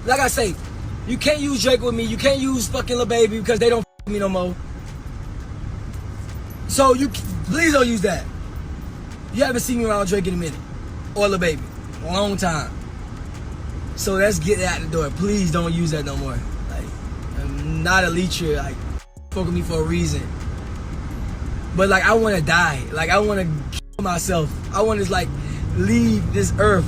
Like I say, you can't use Drake with me. You can't use fucking Lil Baby because they don't f with me no more. So you please don't use that. You haven't seen me around Drake in a minute. Or Lil Baby. A long time. So let's get that out the door. Please don't use that no more. Like, I'm not a leecher. Like, fuck with me for a reason. But like, I want to die. Like, I want to kill myself. I want to like leave this earth.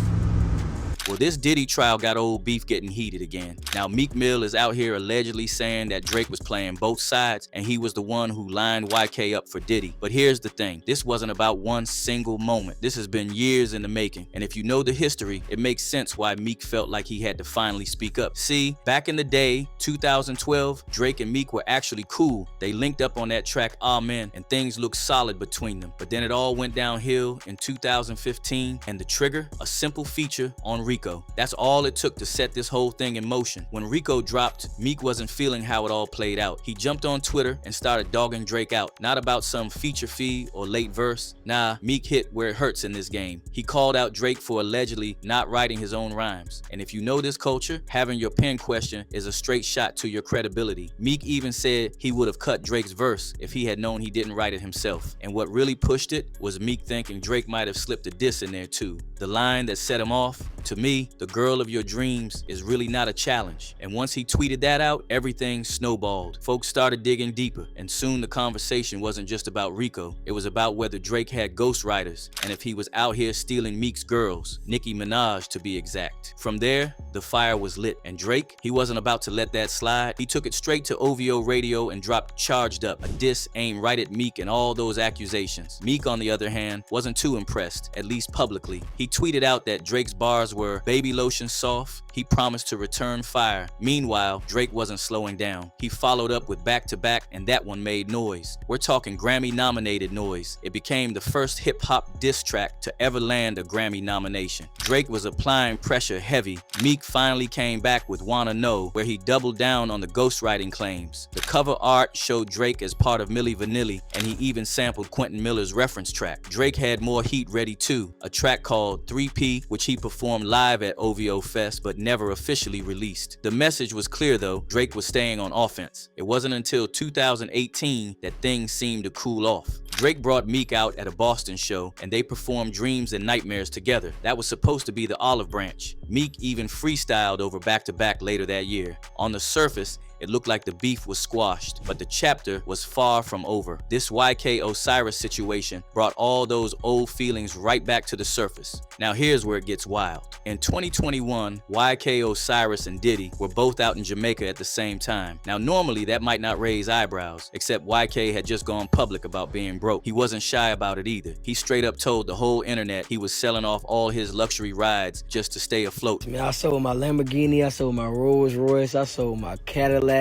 Well, this Diddy trial got old beef getting heated again. Now, Meek Mill is out here allegedly saying that Drake was playing both sides and he was the one who lined YK up for Diddy. But here's the thing. This wasn't about one single moment. This has been years in the making. And if you know the history, it makes sense why Meek felt like he had to finally speak up. See, back in the day, 2012, Drake and Meek were actually cool. They linked up on that track Amen and things looked solid between them. But then it all went downhill in 2015 and the trigger, a simple feature on Rico. That's all it took to set this whole thing in motion. When Rico dropped, Meek wasn't feeling how it all played out. He jumped on Twitter and started dogging Drake out. Not about some feature fee or late verse. Nah, Meek hit where it hurts in this game. He called out Drake for allegedly not writing his own rhymes. And if you know this culture, having your pen questioned is a straight shot to your credibility. Meek even said he would have cut Drake's verse if he had known he didn't write it himself. And what really pushed it was Meek thinking Drake might have slipped a diss in there too. The line that set him off, to me, the girl of your dreams is really not a challenge. And once he tweeted that out, everything snowballed. Folks started digging deeper, and soon the conversation wasn't just about Rico. It was about whether Drake had ghostwriters, and if he was out here stealing Meek's girls, Nicki Minaj to be exact. From there, the fire was lit, and Drake, he wasn't about to let that slide. He took it straight to OVO Radio and dropped Charged Up, a diss aimed right at Meek and all those accusations. Meek, on the other hand, wasn't too impressed, at least publicly. He tweeted out that Drake's bars were baby lotion soft, he promised to return fire. Meanwhile, Drake wasn't slowing down. He followed up with Back to Back, and that one made noise. We're talking Grammy-nominated noise. It became the first hip-hop diss track to ever land a Grammy nomination. Drake was applying pressure heavy. Meek finally came back with Wanna Know, where he doubled down on the ghostwriting claims. The cover art showed Drake as part of Milli Vanilli, and he even sampled Quentin Miller's reference track. Drake had more heat ready too, a track called 3P, which he performed live at OVO Fest, but never officially released. The message was clear though, Drake was staying on offense. It wasn't until 2018 that things seemed to cool off. Drake brought Meek out at a Boston show, and they performed Dreams and Nightmares together. That was supposed to be the olive branch. Meek even freestyled over Back to Back later that year. On the surface, it looked like the beef was squashed, but the chapter was far from over. This YK Osiris situation brought all those old feelings right back to the surface. Now here's where it gets wild. In 2021, YK Osiris and Diddy were both out in Jamaica at the same time. Now normally that might not raise eyebrows, except YK had just gone public about being broke. He wasn't shy about it either. He straight up told the whole internet he was selling off all his luxury rides just to stay afloat. Man, I sold my Lamborghini, I sold my Rolls Royce, I sold my Cadillac.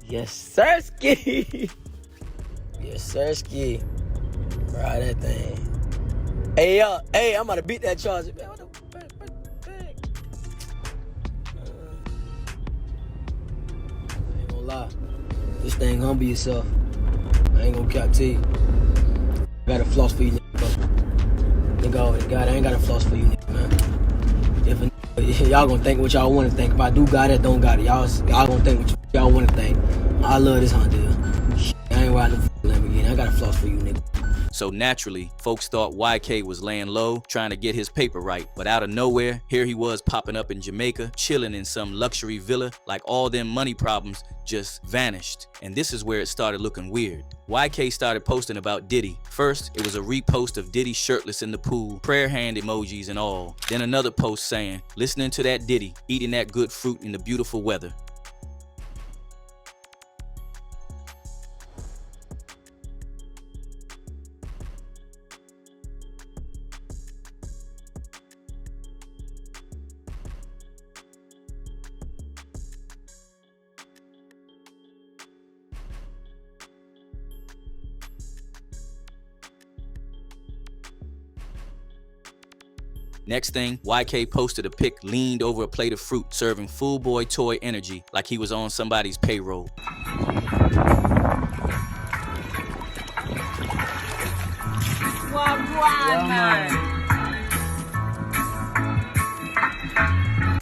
Yes, sirski. Yes, sirski. Ride that thing. Hey, I'm about to beat that charge. Man, what the fuck? I ain't gonna lie. This thing humble yourself. I ain't gonna cap to you. I got a floss for you, nigga. God, I ain't got a floss for you, nigga, man. If y'all gonna think what y'all want to think. If I do got it, don't got it. Y'all gonna think what y'all want to think. I love this Honda. I ain't riding the Lamborghini. I got a floss for you, nigga. So naturally, folks thought YK was laying low, trying to get his paper right. But out of nowhere, here he was popping up in Jamaica, chilling in some luxury villa, like all them money problems just vanished. And this is where it started looking weird. YK started posting about Diddy. First, it was a repost of Diddy shirtless in the pool, prayer hand emojis and all. Then another post saying, listening to that Diddy, eating that good fruit in the beautiful weather. Next thing, YK posted a pic leaned over a plate of fruit, serving full boy toy energy like he was on somebody's payroll.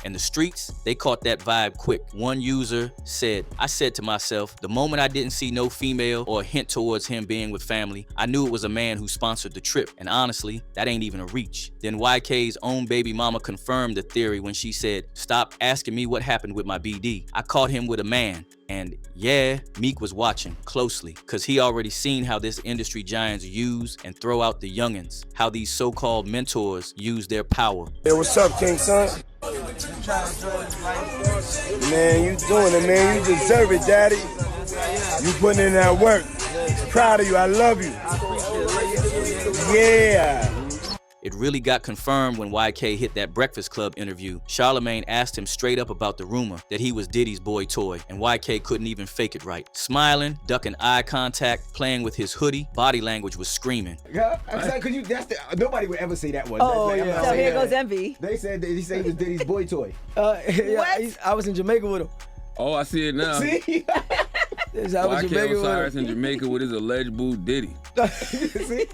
And the streets, they caught that vibe quick. One user said, I said to myself, the moment I didn't see no female or a hint towards him being with family, I knew it was a man who sponsored the trip. And honestly, that ain't even a reach. Then YK's own baby mama confirmed the theory when she said, stop asking me what happened with my BD. I caught him with a man. And yeah, Meek was watching closely, cause he already seen how this industry giants use and throw out the youngins, how these so-called mentors use their power. Hey, what's up, King Son? Man, you doing it, man. You deserve it, Daddy. You putting in that work. Proud of you. I love you. Yeah. It really got confirmed when YK hit that Breakfast Club interview. Charlamagne asked him straight up about the rumor that he was Diddy's boy toy, and YK couldn't even fake it right. Smiling, ducking eye contact, playing with his hoodie, body language was screaming. Yeah, nobody would ever say that one. Oh, yeah. So here goes Envy. They said he said he was Diddy's boy toy. Yeah, I was in Jamaica with him. Oh, I see it now. See? I was in Jamaica Osiris with in Jamaica with his alleged boo Diddy. See?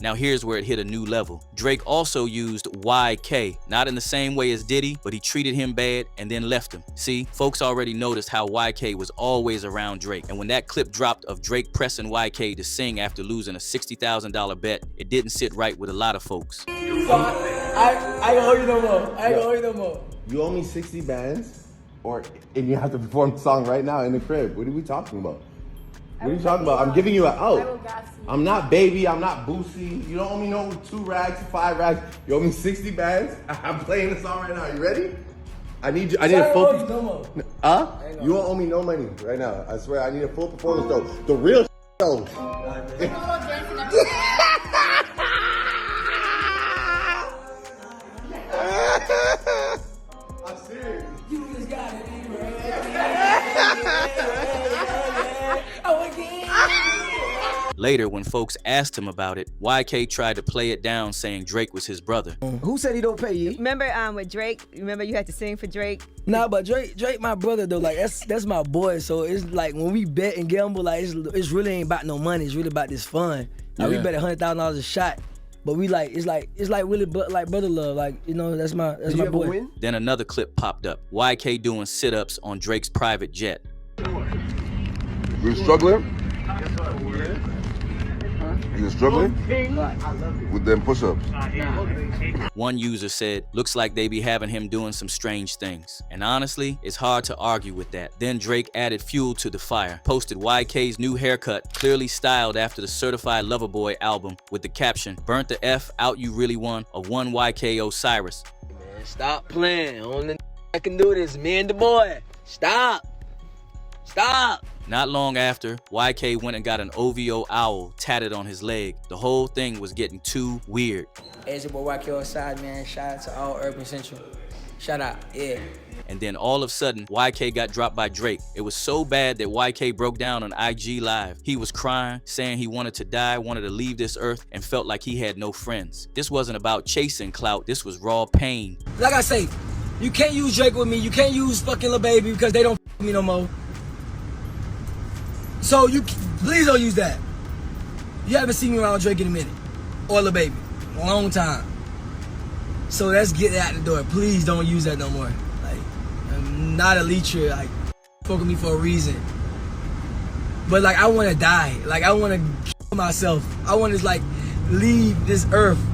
Now here's where it hit a new level. Drake also used YK, not in the same way as Diddy, but he treated him bad and then left him. See, folks already noticed how YK was always around Drake, and when that clip dropped of Drake pressing YK to sing after losing a $60,000 bet, it didn't sit right with a lot of folks. I ain't gonna hold you no more. I ain't gonna hold you no more. You owe me 60 bands, and you have to perform the song right now in the crib. What are we talking about? What are you talking about? I'm giving you an out. I'm not Baby. I'm not Boosie. You don't owe me no 2 rags, 5 rags. You owe me 60 bands. I'm playing the song right now. You ready? I need you. I need a full. You don't owe me no money right now. I swear. I need a full performance though. The real though. I'm serious. You just got it, Later, when folks asked him about it, YK tried to play it down, saying Drake was his brother. Who said he don't pay you? Remember with Drake? Remember you had to sing for Drake? Nah, but Drake my brother though. Like that's my boy. So it's like when we bet and gamble, like it's really ain't about no money. It's really about this fun. Like we bet $100,000 a shot. But we like it's like really like brother love. Like, you know, that's my Did you ever boy. win? Then another clip popped up. YK doing sit-ups on Drake's private jet. You struggling? You struggling? With them push-ups. One user said, looks like they be having him doing some strange things. And honestly, it's hard to argue with that. Then Drake added fuel to the fire, posted YK's new haircut, clearly styled after the Certified Lover Boy album, with the caption, burnt the F out you really won, of one YK Osiris. Man, stop playing. Only I can do this, me and the boy. Stop. Stop. Not long after, YK went and got an OVO owl tatted on his leg. The whole thing was getting too weird. Hey, it's your boy YK outside, man. Shout out to all Urban Central. Shout out, yeah. And then all of a sudden, YK got dropped by Drake. It was so bad that YK broke down on IG Live. He was crying, saying he wanted to die, wanted to leave this earth, and felt like he had no friends. This wasn't about chasing clout. This was raw pain. Like I say, you can't use Drake with me. You can't use fucking Lil Baby because they don't me no more. So you please don't use that. You haven't seen me around Drake in a minute, or Lil Baby, a long time. So let's get that out the door. Please don't use that no more. Like, I'm not a leecher. Like, fuck with me for a reason. But like, I want to die. Like, I want to kill myself. I want to like leave this earth.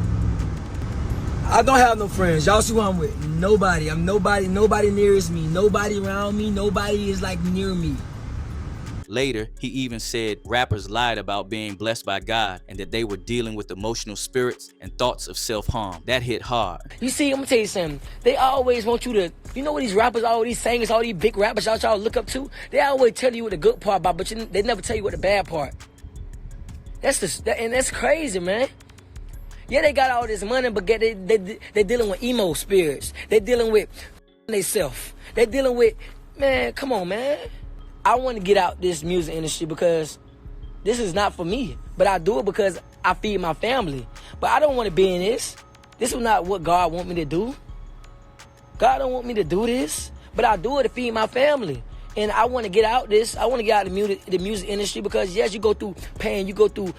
I don't have no friends. Y'all see who I'm with? Nobody. I'm nobody. Nobody nearest me. Nobody around me. Nobody is like near me. Later, he even said rappers lied about being blessed by God and that they were dealing with emotional spirits and thoughts of self-harm. That hit hard. You see, I'm gonna tell you something. They always want you to, you know what these rappers, all these singers, all these big rappers y'all look up to? They always tell you what the good part about, but they never tell you what the bad part. And that's crazy, man. Yeah, they got all this money, but they dealing with emo spirits. They dealing with themselves. They dealing with, man, come on, man. I want to get out this music industry because this is not for me. But I do it because I feed my family. But I don't want to be in this. This is not what God want me to do. God don't want me to do this. But I do it to feed my family. And I want to get out this. I want to get out of the music industry because yes, you go through pain. You go through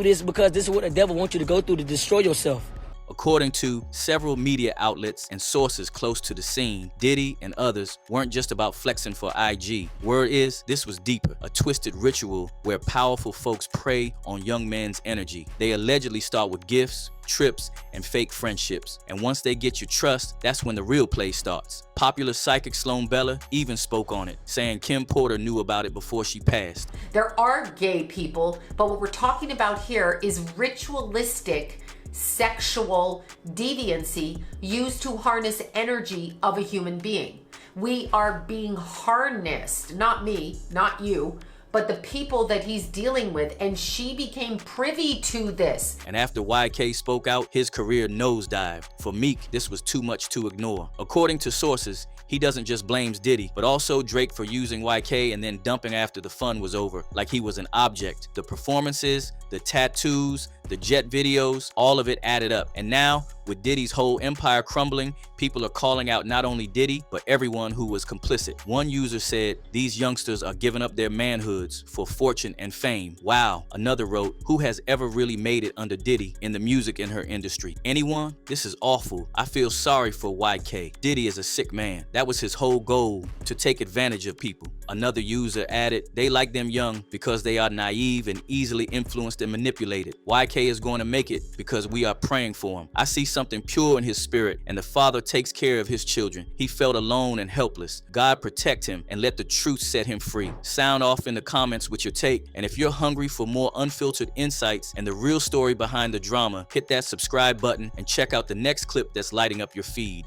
this because this is what the devil wants you to go through to destroy yourself. According to several media outlets and sources close to the scene, Diddy and others weren't just about flexing for IG. Word is, this was deeper, a twisted ritual where powerful folks prey on young men's energy. They allegedly start with gifts, trips, and fake friendships. And once they get your trust, that's when the real play starts. Popular psychic Sloan Bella even spoke on it, saying Kim Porter knew about it before she passed. There are gay people, but what we're talking about here is ritualistic sexual deviancy used to harness energy of a human being. We are being harnessed, not me, not you, but the people that he's dealing with, and she became privy to this. And after YK spoke out, his career nosedived. For Meek, this was too much to ignore. According to sources, he doesn't just blame Diddy, but also Drake for using YK and then dumping after the fun was over, like he was an object. The performances, the tattoos, the jet videos, all of it added up. And now, with Diddy's whole empire crumbling, people are calling out not only Diddy, but everyone who was complicit. One user said, "These youngsters are giving up their manhoods for fortune and fame." Wow. Another wrote, "Who has ever really made it under Diddy in the music in her industry? Anyone? This is awful. I feel sorry for YK. Diddy is a sick man. That was his whole goal, to take advantage of people." Another user added, "They like them young because they are naive and easily influenced and manipulated. YK is going to make it because we are praying for him. I see something pure in his spirit, and the Father takes care of his children. He felt alone and helpless. God protect him and let the truth set him free." Sound off in the comments with your take, and if you're hungry for more unfiltered insights and the real story behind the drama, hit that subscribe button and check out the next clip that's lighting up your feed.